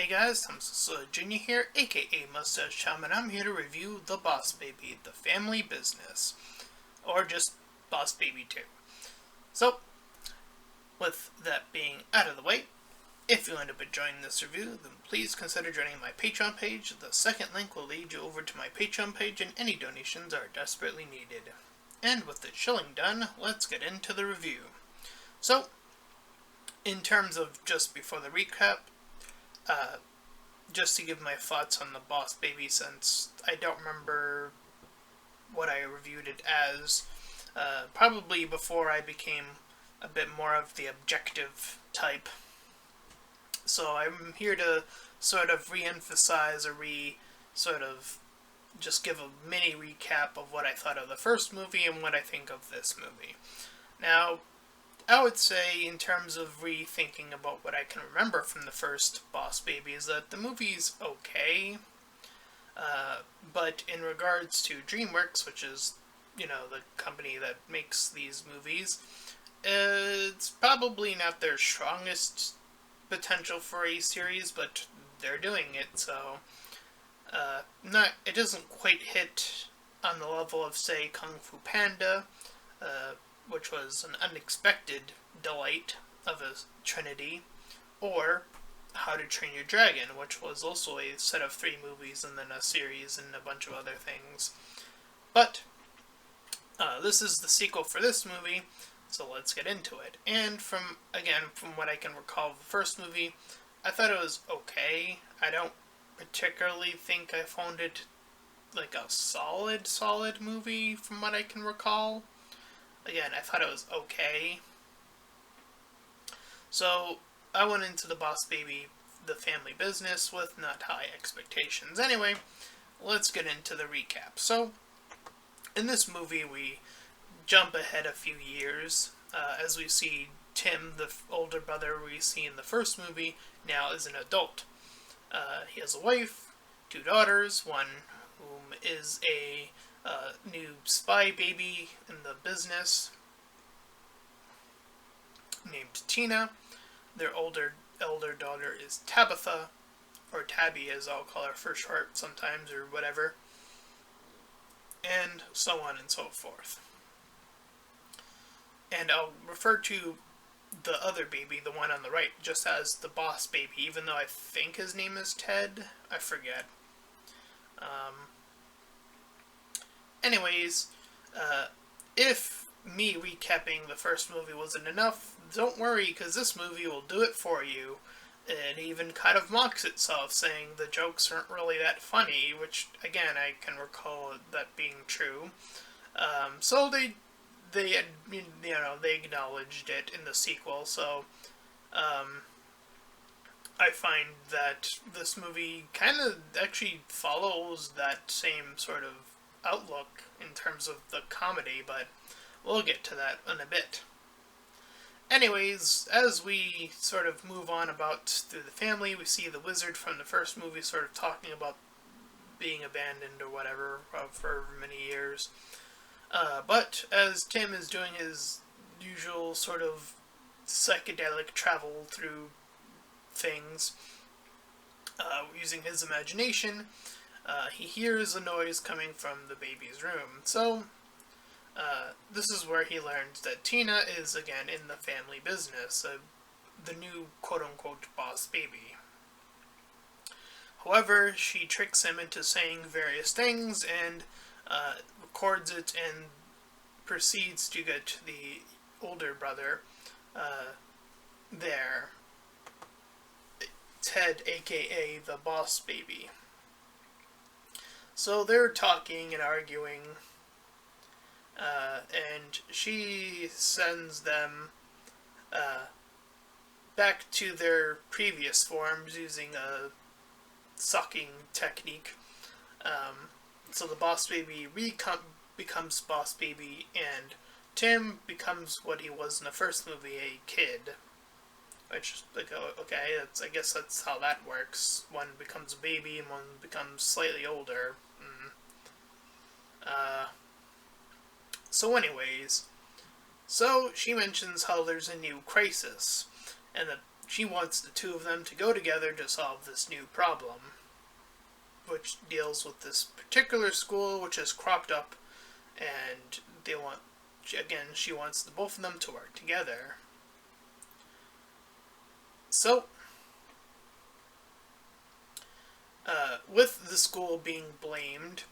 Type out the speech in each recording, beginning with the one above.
Hey guys, I'm Junior here, aka Mustached, and I'm here to review The Boss Baby, the family business. Or just Boss Baby 2. So, with that being out of the way, if you end up enjoying this review, then please consider joining my Patreon page. The second link will lead you over to my Patreon page, and any donations are desperately needed. And with the shilling done, let's get into the review. So, in terms of just before the recap, just to give my thoughts on the Boss Baby, since I don't remember what I reviewed it as, probably before I became a bit more of the objective type. So I'm here to sort of re-emphasize or just give a mini recap of what I thought of the first movie and what I think of this movie. Now, I would say, in terms of rethinking about what I can remember from the first Boss Baby, is that the movie's okay, but in regards to DreamWorks, which is, the company that makes these movies, it's probably not their strongest potential for a series, but they're doing it, so it doesn't quite hit on the level of, say, Kung Fu Panda, which was an unexpected delight of a trinity, or How to Train Your Dragon, which was also a set of 3 movies and then a series and a bunch of other things. But this is the sequel for this movie, so let's get into it. And from what I can recall of the first movie, I thought it was okay. I don't particularly think I found it like a solid movie from what I can recall. Again, I thought it was okay. So, I went into The Boss Baby, the family business, with not high expectations. Anyway, let's get into the recap. So, in this movie, we jump ahead a few years, as we see Tim, the older brother we see in the first movie, now is an adult. He has a wife, 2 daughters, one whom is a new spy baby in the business named Tina. Their elder daughter is Tabitha, or Tabby as I'll call her for short sometimes, or whatever, and so on and so forth. And I'll refer to the other baby, the one on the right, just as the Boss Baby, even though I think his name is Ted. I forget. Anyways, if me recapping the first movie wasn't enough, don't worry, because this movie will do it for you. It even kind of mocks itself, saying the jokes aren't really that funny, which, again, I can recall that being true. So they acknowledged it in the sequel, so I find that this movie kind of actually follows that same sort of outlook in terms of the comedy, but we'll get to that in a bit. Anyways, as we sort of move on through the family, we see the wizard from the first movie sort of talking about being abandoned or whatever for many years. But as Tim is doing his usual sort of psychedelic travel through things, using his imagination, he hears a noise coming from the baby's room. So, this is where he learns that Tina is again in the family business, the new quote-unquote Boss Baby. However, she tricks him into saying various things and records it and proceeds to get the older brother there, Ted, aka the Boss Baby. So they're talking and arguing, and she sends them back to their previous forms using a sucking technique. So the Boss Baby becomes Boss Baby, and Tim becomes what he was in the first movie, a kid. Which, okay, I guess that's how that works. One becomes a baby and one becomes slightly older. So anyways, so she mentions how there's a new crisis, and that she wants the two of them to go together to solve this new problem, which deals with this particular school which has cropped up, and they want, again, she wants the both of them to work together. So, with the school being blamed,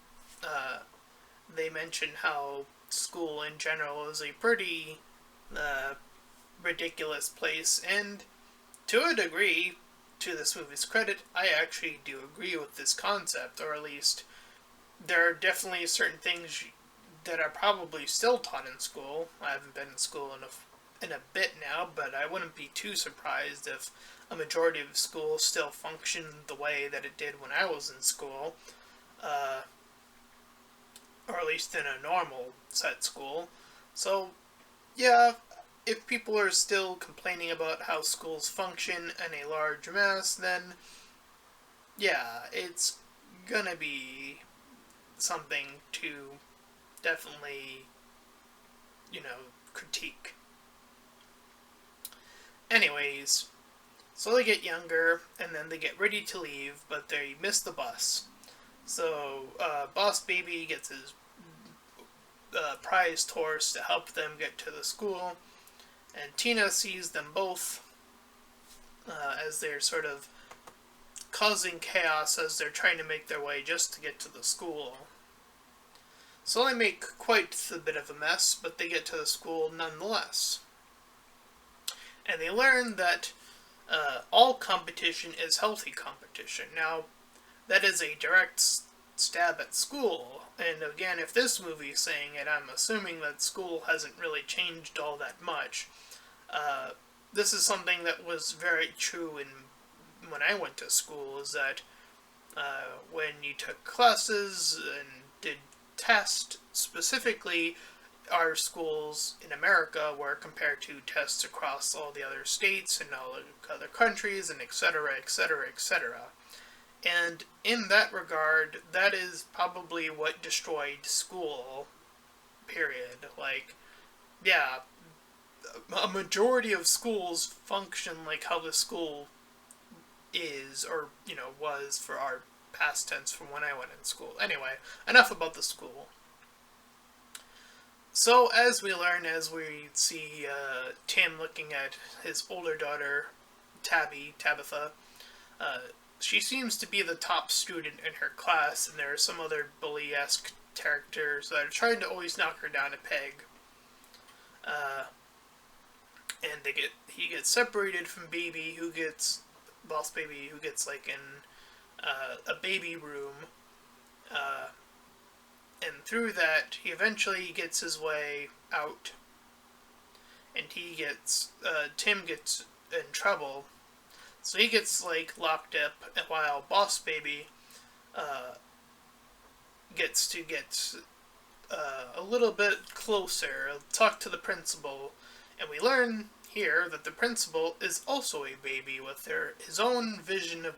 they mention how school in general is a pretty ridiculous place, and to a degree, to this movie's credit, I actually do agree with this concept, or at least there are definitely certain things that are probably still taught in school. I haven't been in school in a bit now, but I wouldn't be too surprised if a majority of schools still functioned the way that it did when I was in school, or at least in a normal set school. So, yeah, if people are still complaining about how schools function in a large mass, then yeah, it's gonna be something to definitely, critique. Anyways, so they get younger, and then they get ready to leave, but they miss the bus. So, Boss Baby gets his prized horse to help them get to the school, and Tina sees them both as they're sort of causing chaos as they're trying to make their way just to get to the school. So they make quite a bit of a mess, but they get to the school nonetheless. And they learn that all competition is healthy competition. Now, that is a direct stab at school. And again, if this movie is saying it, I'm assuming that school hasn't really changed all that much. This is something that was very true when I went to school, is that when you took classes and did tests, specifically, our schools in America were compared to tests across all the other states and all the other countries, and etc., etc., etc. And in that regard, that is probably what destroyed school, period. Like, yeah, a majority of schools function like how the school is, or, was for our past tense from when I went in school. Anyway, enough about the school. So, as we learn, as we see Tim looking at his older daughter, Tabitha, she seems to be the top student in her class, and there are some other bully-esque characters that are trying to always knock her down a peg. And he gets separated from Boss Baby, who gets like in a baby room, and through that he eventually gets his way out, and Tim gets in trouble, so he gets like locked up, while Boss Baby gets to get a little bit closer, talk to the principal, and we learn here that the principal is also a baby with his own vision of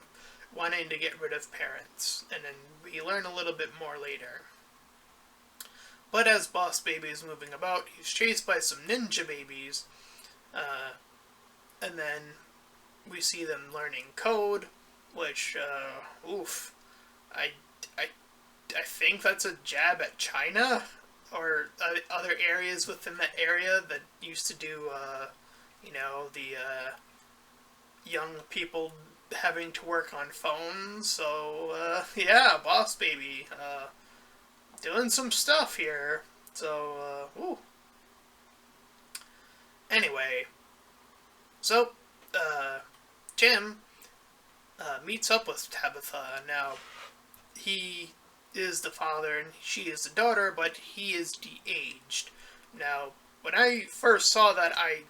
wanting to get rid of parents, and then we learn a little bit more later. But as Boss Baby is moving about, he's chased by some ninja babies, and then we see them learning code, which, I think that's a jab at China, or other areas within that area that used to do, the young people having to work on phones. So, yeah, Boss Baby, doing some stuff here. So, Anyway, so, Tim meets up with Tabitha. Now, he is the father and she is the daughter, but he is de-aged. Now, when I first saw that, I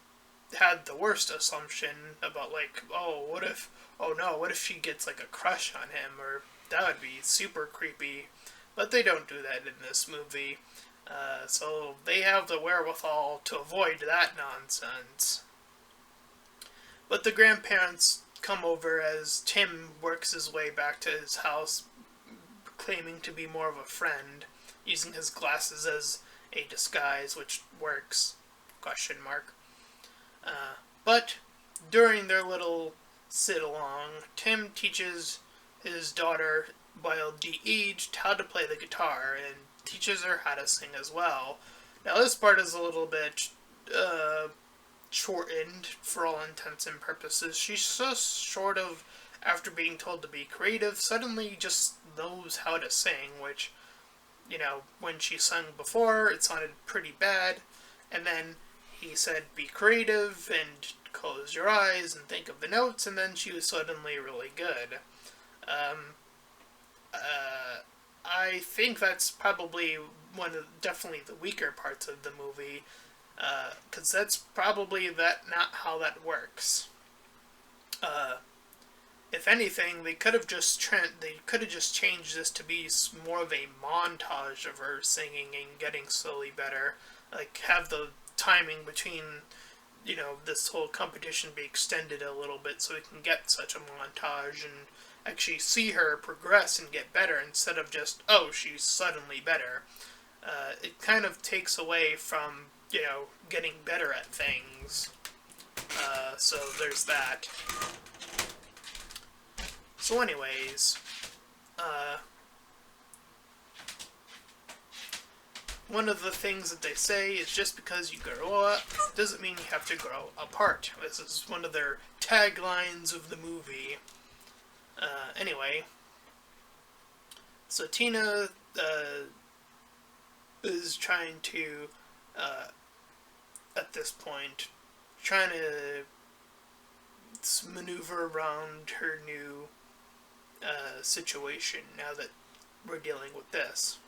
had the worst assumption about, like, what if she gets, like, a crush on him, or that would be super creepy. But they don't do that in this movie, so they have the wherewithal to avoid that nonsense. But the grandparents come over as Tim works his way back to his house, claiming to be more of a friend, using his glasses as a disguise, which works, ? But during their little sit-along, Tim teaches his daughter, while de-aged, how to play the guitar, and teaches her how to sing as well. Now this part is a little bit shortened for all intents and purposes. She's just sort of, after being told to be creative, suddenly just knows how to sing, which, when she sung before, it sounded pretty bad. And then he said, be creative and close your eyes and think of the notes, and then she was suddenly really good. I think that's probably definitely the weaker parts of the movie, because that's probably not how that works. If anything, they could have just changed this to be more of a montage of her singing and getting slowly better. Like, have the timing between, this whole competition be extended a little bit so we can get such a montage and actually see her progress and get better instead of just, oh, she's suddenly better. It kind of takes away from, getting better at things. So there's that. So anyways, one of the things that they say is just because you grow up doesn't mean you have to grow apart. This is one of their taglines of the movie. Anyway, so Tina is trying to, at this point, trying to maneuver around her new situation now that we're dealing with this.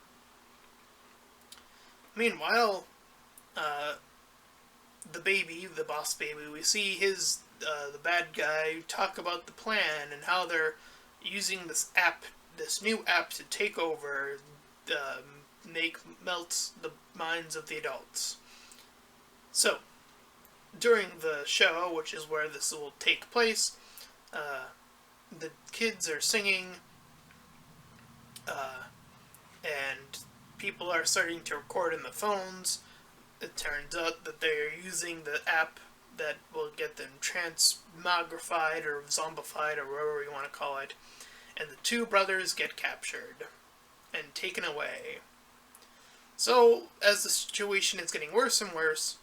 Meanwhile, the boss baby, we see the bad guy talk about the plan and how they're using this new app to take over, melt the minds of the adults. So, during the show, which is where this will take place, the kids are singing, and people are starting to record in the phones. It turns out that they're using the app that will get them transmogrified or zombified or whatever you want to call it, and the two brothers get captured and taken away. So, as the situation is getting worse and worse,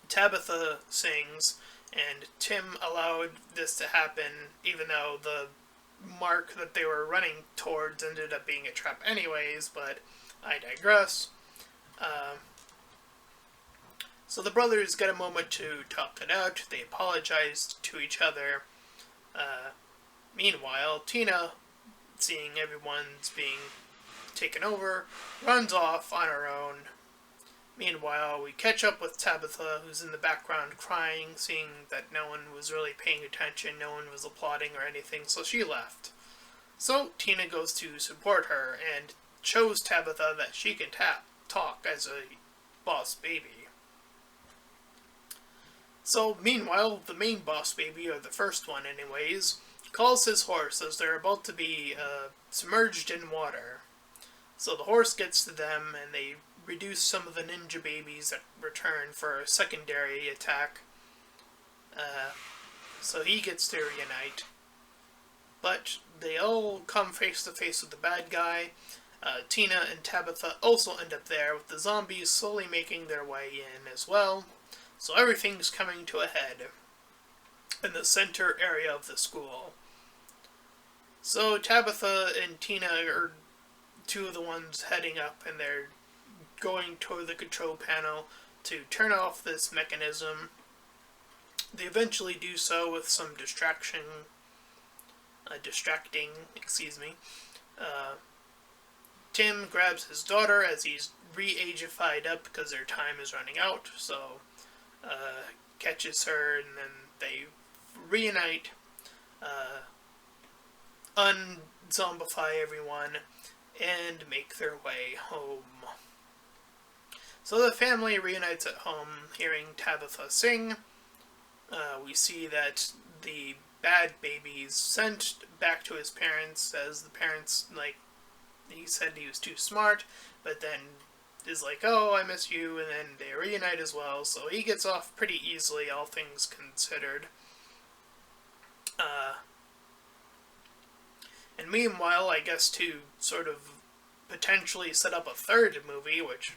Tabitha sings, and Tim allowed this to happen, even though the mark that they were running towards ended up being a trap anyways, but I digress. So the brothers get a moment to talk it out. They apologize to each other. Meanwhile, Tina, seeing everyone's being taken over, runs off on her own. Meanwhile, we catch up with Tabitha, who's in the background crying, seeing that no one was really paying attention, no one was applauding or anything, so she left. So Tina goes to support her and shows Tabitha that she can talk as a boss baby. So meanwhile, the main boss baby, or the first one anyways, calls his horse as they're about to be submerged in water. So the horse gets to them and they reduce some of the ninja babies that return for a secondary attack. So he gets to reunite. But they all come face to face with the bad guy. Tina and Tabitha also end up there, with the zombies slowly making their way in as well. So everything's coming to a head in the center area of the school. So Tabitha and Tina are two of the ones heading up, and they're going toward the control panel to turn off this mechanism. They eventually do so with some distracting, Tim grabs his daughter as he's re-agified up because their time is running out, so catches her, and then they reunite, unzombify everyone, and make their way home. So the family reunites at home, hearing Tabitha sing. We see that the bad baby's sent back to his parents, as the parents, he said he was too smart, but then is like, oh, I miss you, and then they reunite as well, so he gets off pretty easily, all things considered. Uh, and meanwhile, I guess to sort of potentially set up a third movie, which,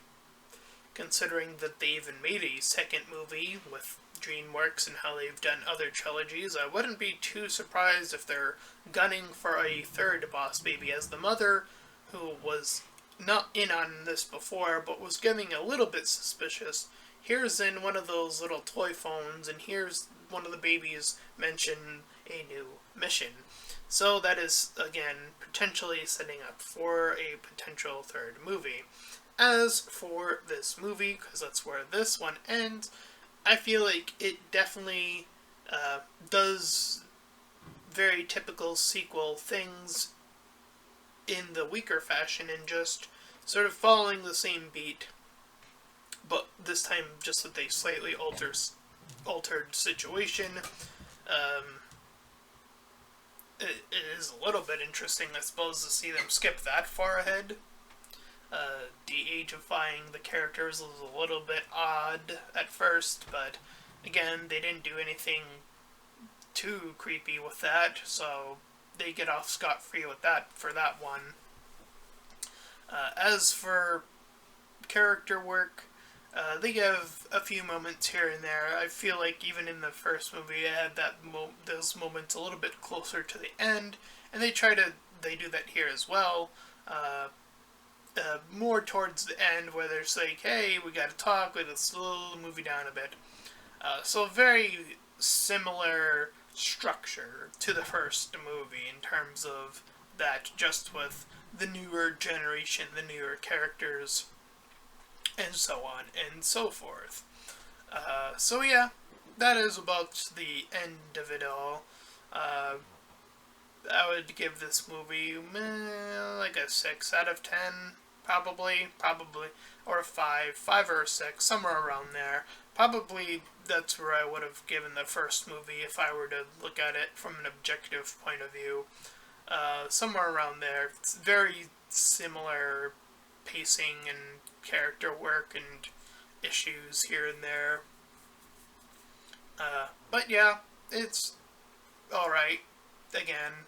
considering that they even made a second movie with DreamWorks and how they've done other trilogies, I wouldn't be too surprised if they're gunning for a third Boss Baby, as the mother, who was not in on this before but was getting a little bit suspicious, here's in one of those little toy phones and here's one of the babies mention a new mission. So that is, again, potentially setting up for a potential third movie. As for this movie, because that's where this one ends, I feel like it definitely does very typical sequel things in the weaker fashion and just sort of following the same beat, but this time just with a slightly altered situation. It is a little bit interesting, I suppose, to see them skip that far ahead. De-agifying the characters was a little bit odd at first, but again, they didn't do anything too creepy with that, so they get off scot-free with that for that one. As for character work, they give a few moments here and there. I feel like even in the first movie, I had those moments a little bit closer to the end, and they do that here as well. More towards the end, where they're like, hey, we gotta talk, we gotta slow the movie down a bit. So very similar structure to the first movie in terms of that, just with the newer generation, the newer characters, and so on and so forth. So yeah, that is about the end of it all. I would give this movie like a 6 out of 10, probably, or a 5 or a 6, somewhere around there. Probably that's where I would have given the first movie if I were to look at it from an objective point of view. Somewhere around there. It's very similar pacing and character work and issues here and there. But yeah, it's alright. Again,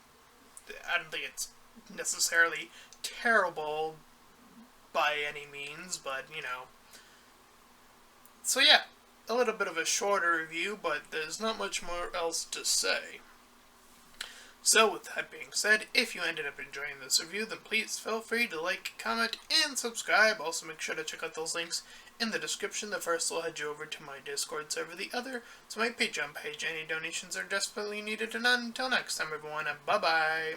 I don't think it's necessarily terrible by any means, but you know. So yeah, a little bit of a shorter review, but there's not much more else to say. So with that being said, if you ended up enjoying this review, then please feel free to like, comment, and subscribe. Also make sure to check out those links in the description. The first will head you over to my Discord server, the other to my Patreon page. Any donations are desperately needed, and until next time everyone, bye bye!